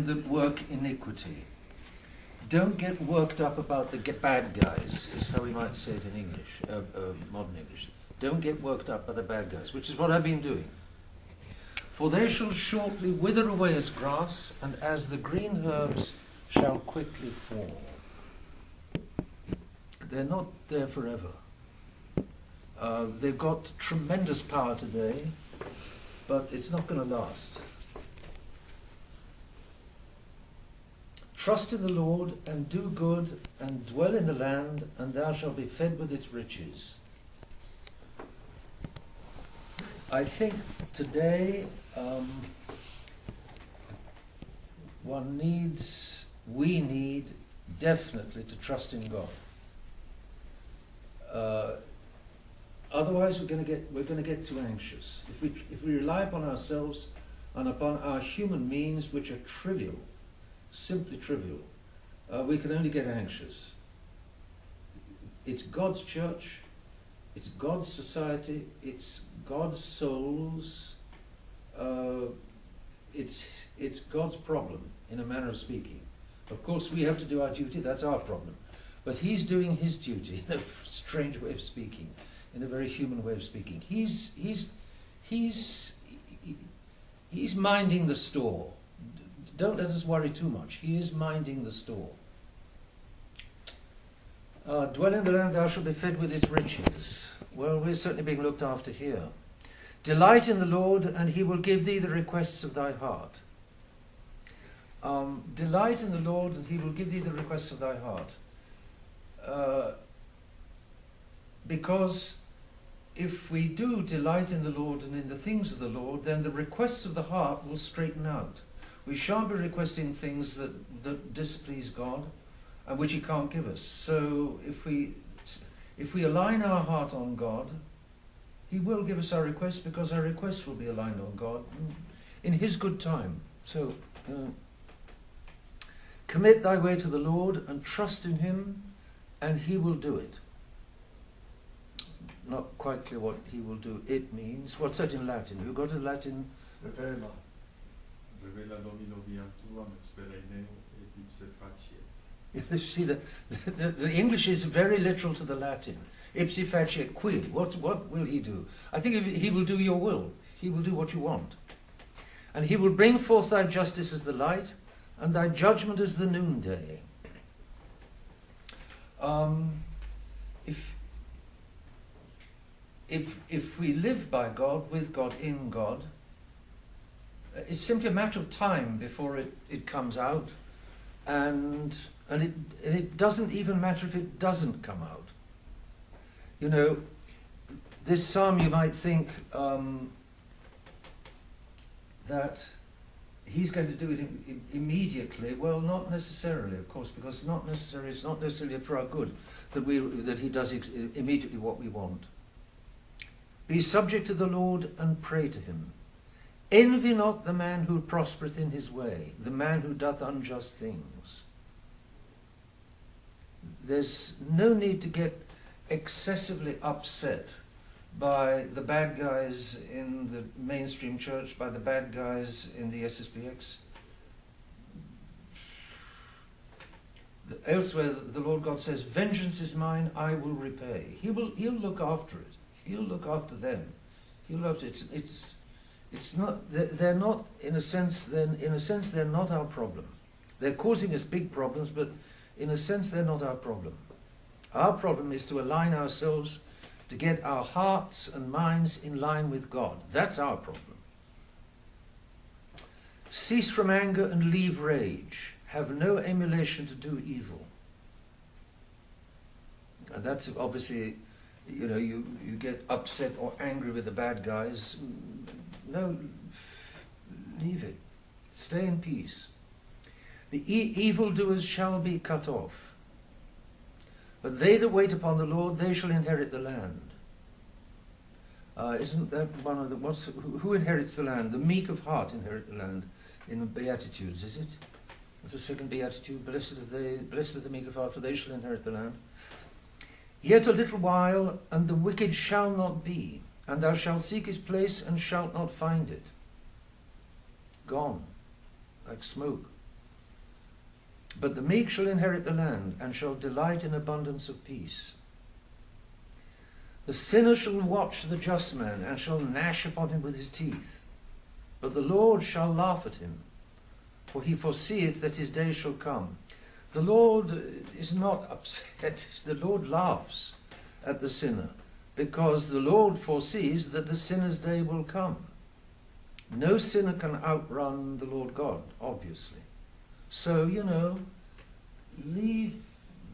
that work iniquity. Don't get worked up about the bad guys, is how we might say it in English, modern English. Don't get worked up by the bad guys, which is what I've been doing. For they shall shortly wither away as grass, and as the green herbs shall quickly fall. They're not there forever. They've got tremendous power today, but it's not going to last. Trust in the Lord, and do good, and dwell in the land, and thou shalt be fed with its riches. I think today we need definitely to trust in God. Otherwise, we're going to get too anxious. If we rely upon ourselves and upon our human means, which are trivial, simply trivial, we can only get anxious. It's God's church, it's God's society, it's God's souls, it's God's problem, in a manner of speaking. Of course, we have to do our duty, that's our problem. But he's doing his duty in a strange way of speaking, in a very human way of speaking. He's minding the store. Don't let us worry too much. He is minding the store. Dwell in the land, thou shalt be fed with its riches. Well, we're certainly being looked after here. Delight in the Lord, and he will give thee the requests of thy heart. Delight in the Lord, and he will give thee the requests of thy heart. Because if we do delight in the Lord and in the things of the Lord, then the requests of the heart will straighten out. We shan't be requesting things that displease God and which he can't give us. So if we align our heart on God, he will give us our requests, because our requests will be aligned on God in his good time. So commit thy way to the Lord and trust in him, and he will do it. Not quite clear what he will do it means. What's that in Latin? You've got a Latin... You see, the English is very literal to the Latin. Ipsi faciet quid. What will he do? I think he will do your will. He will do what you want. And he will bring forth thy justice as the light, and thy judgment as the noonday. If we live by God, with God, in God, it's simply a matter of time before it comes out, and it doesn't even matter if it doesn't come out. You know, this psalm, you might think that he's going to do it immediately. Well, not necessarily, of course, because it's not necessarily for our good that he does immediately what we want. Be subject to the Lord and pray to him. Envy not the man who prospereth in his way, the man who doth unjust things. There's no need to get excessively upset by the bad guys in the mainstream church, by the bad guys in the SSPX. Elsewhere, the Lord God says, vengeance is mine, I will repay. He'll look after it. He'll look after them. He'll look after it. It's not. They're not. In a sense, they're not our problem. They're causing us big problems, but in a sense, they're not our problem. Our problem is to align ourselves, to get our hearts and minds in line with God. That's our problem. Cease from anger and leave rage. Have no emulation to do evil. And that's obviously, you know, you get upset or angry with the bad guys. No, leave it. Stay in peace. The evildoers shall be cut off. But they that wait upon the Lord, they shall inherit the land. Isn't that one of the... who inherits the land? The meek of heart inherit the land in the Beatitudes, is it? That's the second Beatitude. Blessed are the meek of heart, for they shall inherit the land. Yet a little while, and the wicked shall not be, and thou shalt seek his place, and shalt not find it. Gone, like smoke. But the meek shall inherit the land, and shall delight in abundance of peace. The sinner shall watch the just man, and shall gnash upon him with his teeth. But the Lord shall laugh at him, for he foreseeth that his day shall come. The Lord is not upset. The Lord laughs at the sinner, because the Lord foresees that the sinner's day will come. No sinner can outrun the Lord God, obviously. So, leave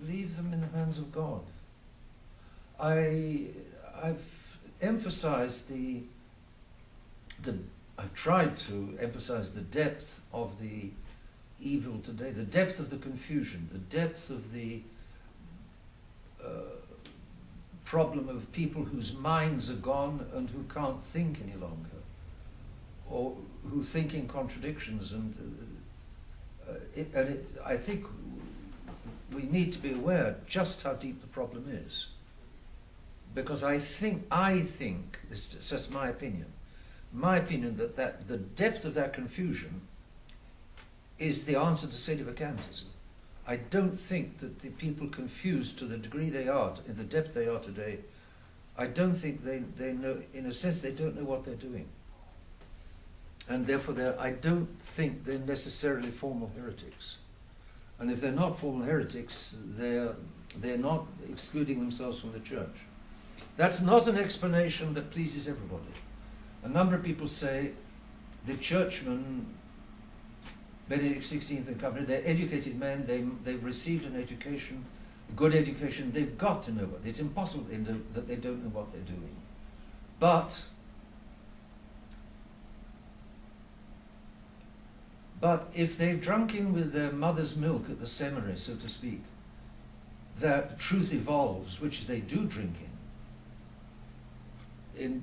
them in the hands of God. I've emphasized I've tried to emphasize the depth of the evil today, the depth of the confusion, the depth of the problem of people whose minds are gone and who can't think any longer, or who think in contradictions. I think we need to be aware just how deep the problem is. Because I think, this is just my opinion that the depth of that confusion is the answer to sedevacantism. I don't think that the people confused to the degree they are, in the depth they are today, I don't think they know, in a sense, they don't know what they're doing. And therefore, I don't think they're necessarily formal heretics. And if they're not formal heretics, they're not excluding themselves from the church. That's not an explanation that pleases everybody. A number of people say the churchmen, Benedict XVI and company, they're educated men, they've received an education, a good education, they've got to know what, it's impossible that they don't know what they're doing. But if they've drunk in with their mother's milk at the seminary, so to speak, that truth evolves, which they do drink in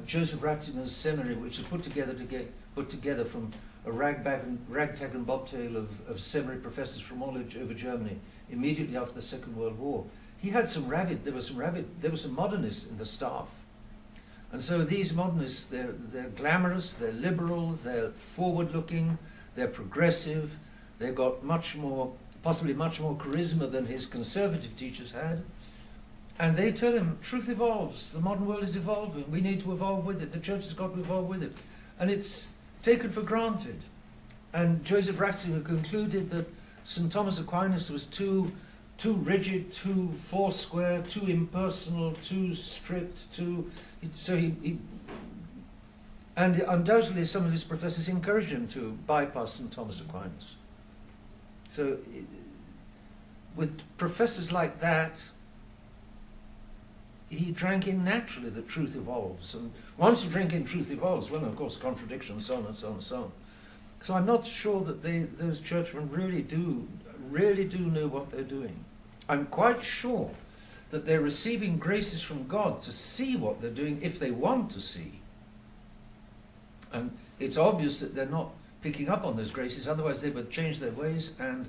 Joseph Ratzinger's seminary, which is put together from a ragtag and bobtail of seminary professors from all over Germany immediately after the Second World War. There were some modernists in the staff. And so these modernists, they're glamorous, they're liberal, they're forward-looking, they're progressive, they've got possibly much more charisma than his conservative teachers had. And they tell him, truth evolves, the modern world is evolving, we need to evolve with it, the church has got to evolve with it. And it's taken for granted. And Joseph Ratzinger concluded that St. Thomas Aquinas was too rigid, too foursquare, too impersonal, too strict, and undoubtedly some of his professors encouraged him to bypass St. Thomas Aquinas. So with professors like that, he drank in naturally that truth evolves. And once you drink in truth evolves, well, of course, contradiction, and so on and so on and so on. So I'm not sure that those churchmen really do know what they're doing. I'm quite sure that they're receiving graces from God to see what they're doing if they want to see. And it's obvious that they're not picking up on those graces, otherwise they would change their ways and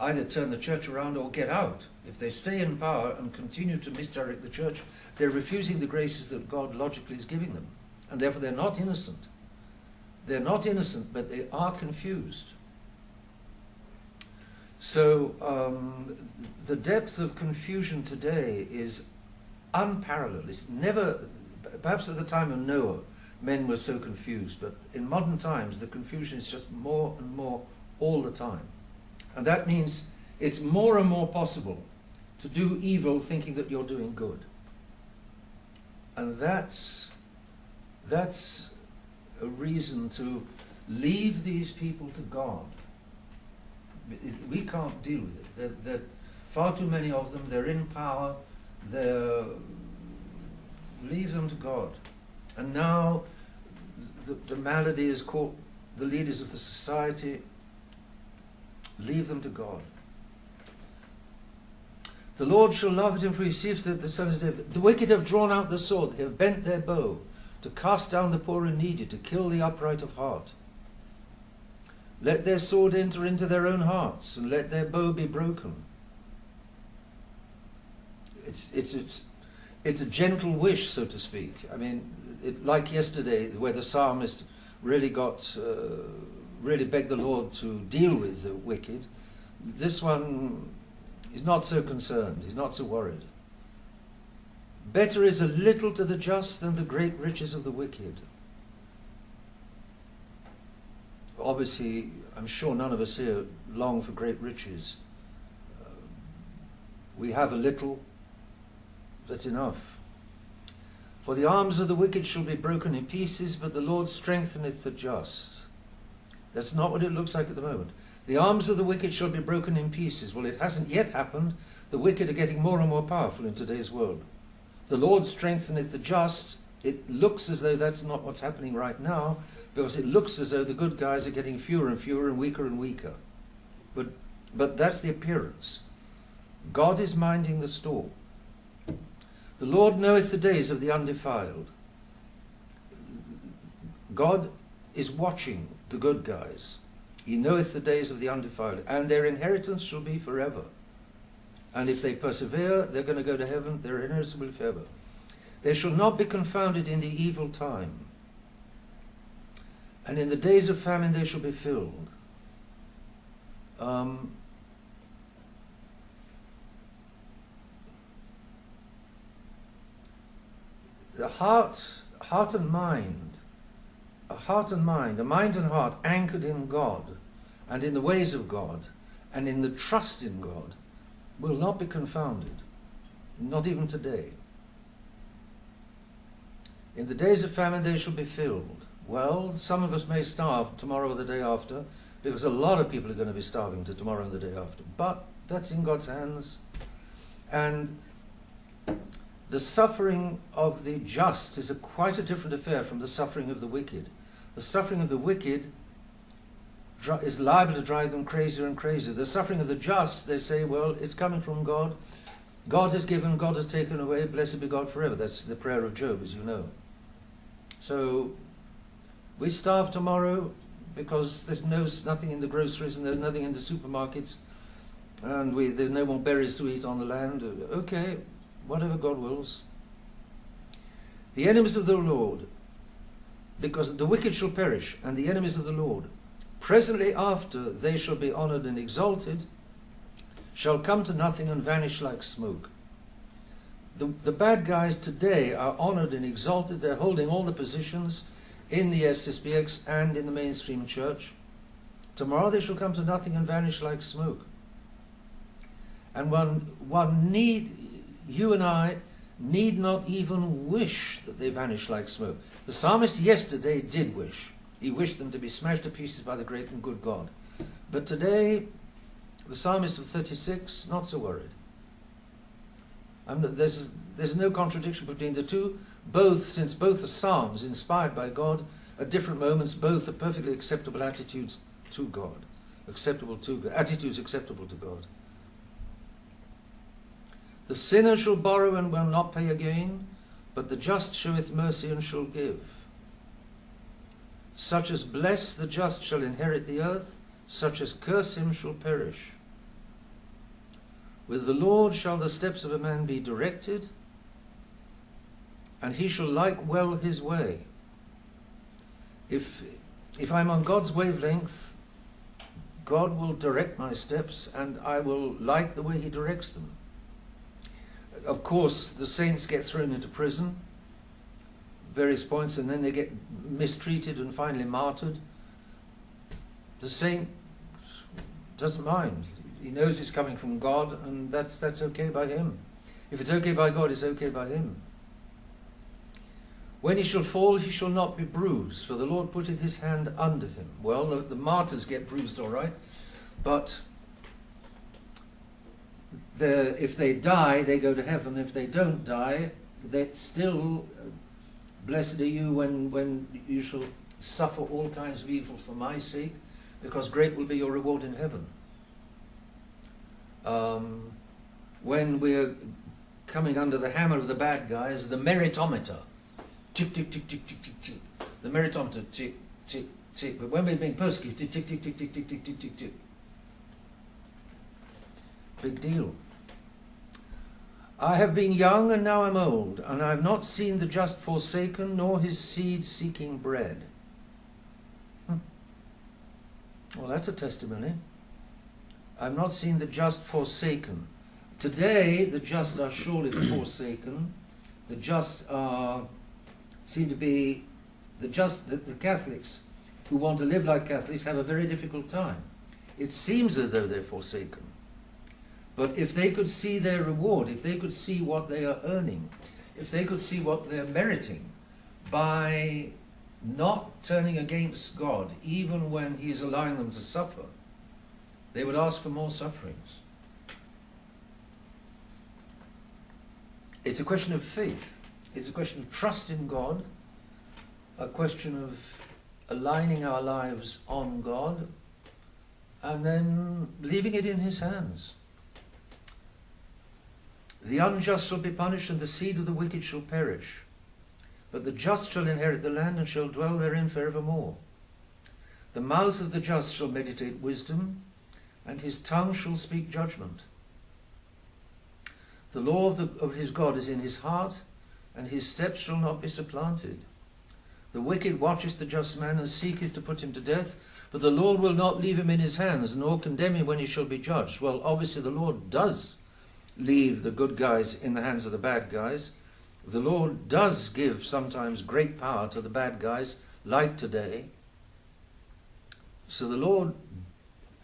either turn the church around or get out. If they stay in power and continue to misdirect the church, they're refusing the graces that God logically is giving them. And therefore they're not innocent. They're not innocent, but they are confused. So the depth of confusion today is unparalleled. It's never, perhaps at the time of Noah, men were so confused, but in modern times the confusion is just more and more all the time. And that means it's more and more possible to do evil thinking that you're doing good. And that's a reason to leave these people to God. We can't deal with it. There are far too many of them. They're in power. Leave them to God. And now the malady is caught the leaders of the society. Leave them to God. The Lord shall laugh at him, for he sees that the sons of David. The wicked have drawn out the sword. They have bent their bow to cast down the poor and needy, to kill the upright of heart. Let their sword enter into their own hearts, and let their bow be broken. It's a gentle wish, so to speak. I mean, like yesterday, where the psalmist really got really beg the Lord to deal with the wicked. This one is not so concerned, he's not so worried. Better is a little to the just than the great riches of the wicked. Obviously, I'm sure none of us here long for great riches. We have a little, that's enough. For the arms of the wicked shall be broken in pieces, but the Lord strengtheneth the just. That's not what it looks like at the moment. The arms of the wicked shall be broken in pieces. Well, it hasn't yet happened. The wicked are getting more and more powerful in today's world. The Lord strengtheneth the just. It looks as though that's not what's happening right now, because it looks as though the good guys are getting fewer and fewer and weaker. But that's the appearance. God is minding the store. The Lord knoweth the days of the undefiled. God is watching the good guys. He knoweth the days of the undefiled, and their inheritance shall be forever. And if they persevere, they're going to go to heaven, their inheritance will be forever. They shall not be confounded in the evil time, and in the days of famine they shall be filled. The heart and mind, a mind and heart anchored in God and in the ways of God and in the trust in God will not be confounded, not even today. In the days of famine they shall be filled. Well, some of us may starve tomorrow or the day after, because a lot of people are going to be starving to tomorrow and the day after. But that's in God's hands. And the suffering of the just is quite a different affair from the suffering of the wicked. The suffering of the wicked is liable to drive them crazier and crazier. The suffering of the just, they say, well, it's coming from God. God has given, God has taken away, blessed be God forever. That's the prayer of Job, as you know. So we starve tomorrow because there's nothing in the groceries and there's nothing in the supermarkets, and there's no more berries to eat on the land. Okay, whatever God wills. The enemies of the Lord, because the wicked shall perish, and the enemies of the Lord, presently after they shall be honoured and exalted, shall come to nothing and vanish like smoke. The bad guys today are honoured and exalted. They're holding all the positions in the SSPX and in the mainstream church. Tomorrow they shall come to nothing and vanish like smoke. And you and I need not even wish that they vanish like smoke. The psalmist yesterday did wish. He wished them to be smashed to pieces by the great and good God. But today, the psalmist of 36, not so worried. There's no contradiction between the two. Since both are psalms inspired by God, at different moments, both are perfectly acceptable attitudes to God. Attitudes acceptable to God. The sinner shall borrow and will not pay again, but the just showeth mercy and shall give. Such as bless the just shall inherit the earth, such as curse him shall perish. With the Lord shall the steps of a man be directed, and he shall like well his way. If I'm on God's wavelength, God will direct my steps, and I will like the way he directs them. Of course, the saints get thrown into prison, various points, and then they get mistreated and finally martyred. The saint doesn't mind. He knows it's coming from God, and that's okay by him. If it's okay by God, it's okay by him. When he shall fall, he shall not be bruised, for the Lord putteth his hand under him. Well, the martyrs get bruised, all right, but if they die, they go to heaven. If they don't die, they're still, blessed are you when you shall suffer all kinds of evil for my sake, because great will be your reward in heaven. When we're coming under the hammer of the bad guys, the meritometer, tick, tick, tick, tick, tick, tick, tick. The meritometer, tick, tick, tick. But when we're being persecuted, tick, tick, tick, tick, tick, tick, tick, tick, tick. Big deal. I have been young and now I'm old, and I have not seen the just forsaken, nor his seed seeking bread. Well, that's a testimony. I've not seen the just forsaken. Today, the just are surely forsaken. The just seem to be the Catholics who want to live like Catholics have a very difficult time. It seems as though they're forsaken. But if they could see their reward, if they could see what they are earning, if they could see what they're meriting by not turning against God, even when He's allowing them to suffer, they would ask for more sufferings. It's a question of faith. It's a question of trust in God, a question of aligning our lives on God, and then leaving it in His hands. The unjust shall be punished, and the seed of the wicked shall perish. But the just shall inherit the land, and shall dwell therein forevermore. The mouth of the just shall meditate wisdom, and his tongue shall speak judgment. The law of his God is in his heart, and his steps shall not be supplanted. The wicked watcheth the just man, and seeketh to put him to death, but the Lord will not leave him in his hands, nor condemn him when he shall be judged. Well, obviously the Lord does leave the good guys in the hands of the bad guys. The Lord does give sometimes great power to the bad guys, like today. So the Lord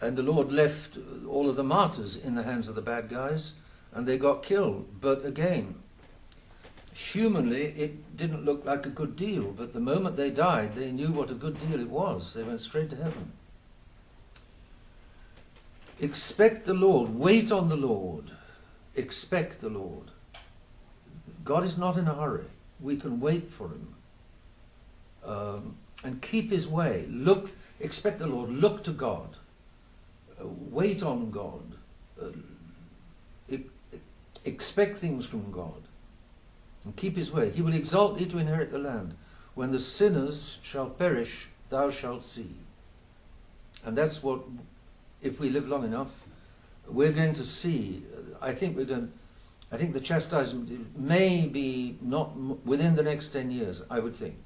left all of the martyrs in the hands of the bad guys, and they got killed. But again, humanly, it didn't look like a good deal. But the moment they died, they knew what a good deal it was. They went straight to heaven. Expect the Lord. Wait on the Lord. Expect the Lord. God is not in a hurry. We can wait for him. And keep his way. Expect the Lord. Look to God. Wait on God. Expect things from God. And keep his way. He will exalt thee to inherit the land. When the sinners shall perish, thou shalt see. And that's what, if we live long enough, we're going to see. I think the chastisement may be not within the next 10 years, I would think.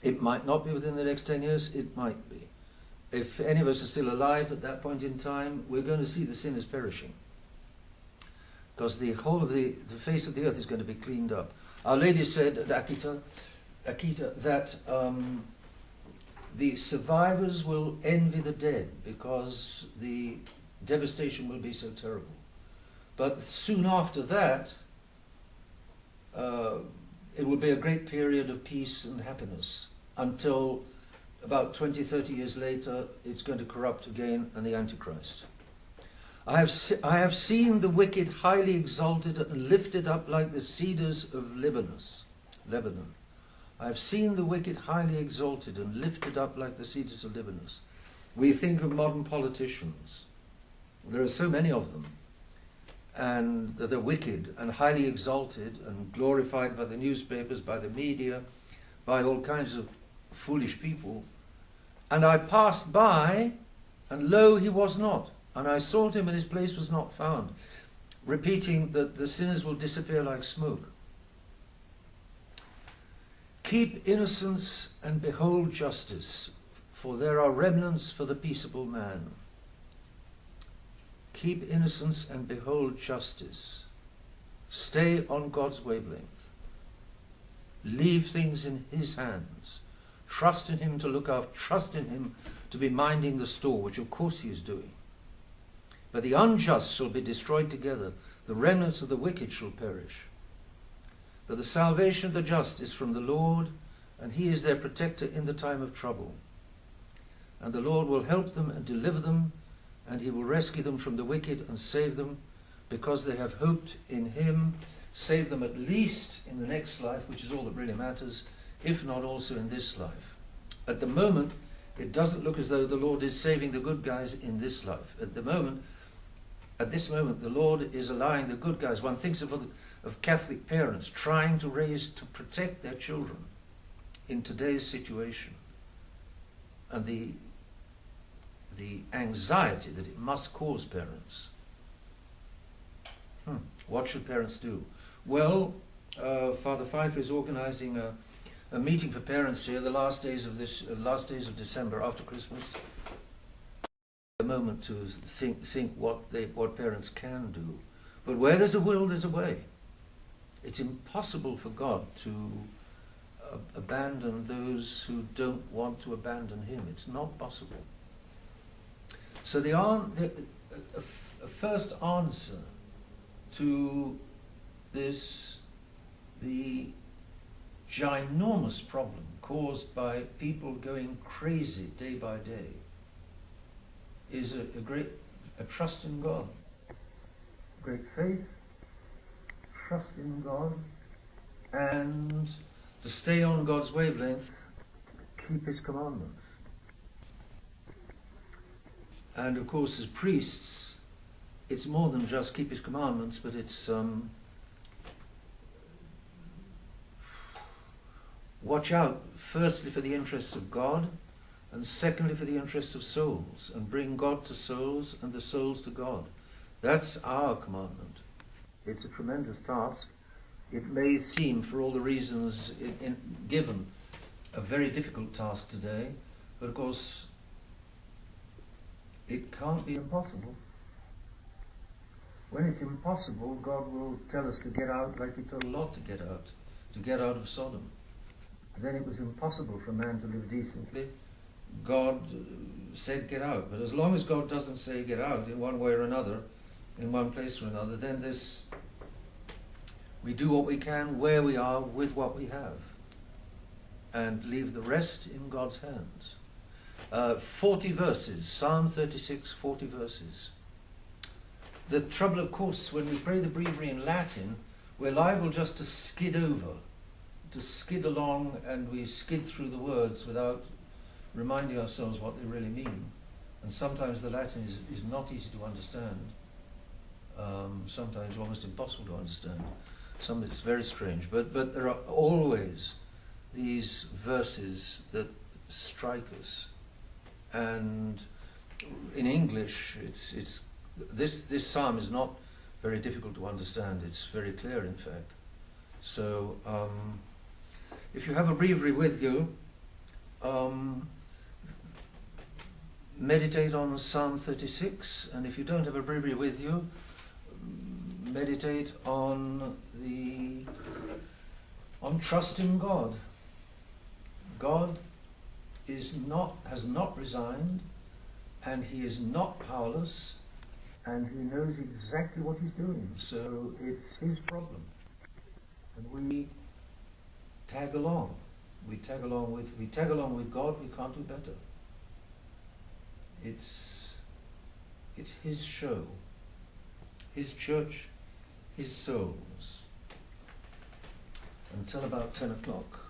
It might not be within the next 10 years, it might be. If any of us are still alive at that point in time, we're going to see the sinners perishing. Because the whole of the face of the earth is going to be cleaned up. Our Lady said at Akita that the survivors will envy the dead because the devastation will be so terrible. But soon after that, it will be a great period of peace and happiness until about 20, 30 years later, it's going to corrupt again and the Antichrist. I have seen the wicked highly exalted and lifted up like the cedars of Lebanon. I have seen the wicked highly exalted and lifted up like the cedars of Lebanon. We think of modern politicians. There are so many of them. And they're wicked and highly exalted and glorified by the newspapers, by the media, by all kinds of foolish people. And I passed by, and lo, he was not. And I sought him, and his place was not found. Repeating that the sinners will disappear like smoke. Keep innocence and behold justice, for there are remnants for the peaceable man. Keep innocence and behold justice. Stay on God's wavelength. Leave things in his hands. Trust in him to look after. Trust in him to be minding the store, which of course he is doing. But the unjust shall be destroyed together. The remnants of the wicked shall perish. But the salvation of the just is from the Lord, and he is their protector in the time of trouble. And the Lord will help them and deliver them, and he will rescue them from the wicked and save them, because they have hoped in him. Save them at least in the next life, which is all that really matters, if not also in this life. At the moment, it doesn't look as though the Lord is saving the good guys in this life. At this moment, the Lord is allowing the good guys. One thinks of Catholic parents trying to protect their children in today's situation, and the anxiety that it must cause parents. What should parents do? Well, Father Pfeiffer is organising a meeting for parents here the last days of December after Christmas, a moment to think what parents can do. But where there's a will, there's a way. It's impossible for God to abandon those who don't want to abandon him. It's not possible. So a first answer to this, the ginormous problem caused by people going crazy day by day, is a trust in God. Great faith, trust in God, and to stay on God's wavelength, keep his commandments. And of course, as priests, it's more than just keep his commandments, but it's watch out, firstly, for the interests of God, and secondly, for the interests of souls, and bring God to souls and the souls to God. That's our commandment. It's a tremendous task. It may seem, for all the reasons given, a very difficult task today, but of course, it can't be impossible. When it's impossible, God will tell us to get out like he told Lot to get out of Sodom. Then it was impossible for man to live decently. God said get out. But as long as God doesn't say get out in one way or another, in one place or another, then we do what we can where we are with what we have and leave the rest in God's hands. 40 verses, Psalm 36, 40 verses. The trouble, of course, when we pray the breviary in Latin, we're liable just to skid over, to skid along, and we skid through the words without reminding ourselves what they really mean. And sometimes the Latin is not easy to understand, sometimes almost impossible to understand. Some it's very strange, but there are always these verses that strike us. And in English, this psalm is not very difficult to understand. It's very clear, in fact. So, if you have a breviary with you, meditate on Psalm 36, and if you don't have a breviary with you, meditate on trust in God. God has not resigned, and he is not powerless, and he knows exactly what he's doing. So it's his problem, and we tag along. We tag along with God. We can't do better. It's his show, his church, his souls. Until about 10 o'clock.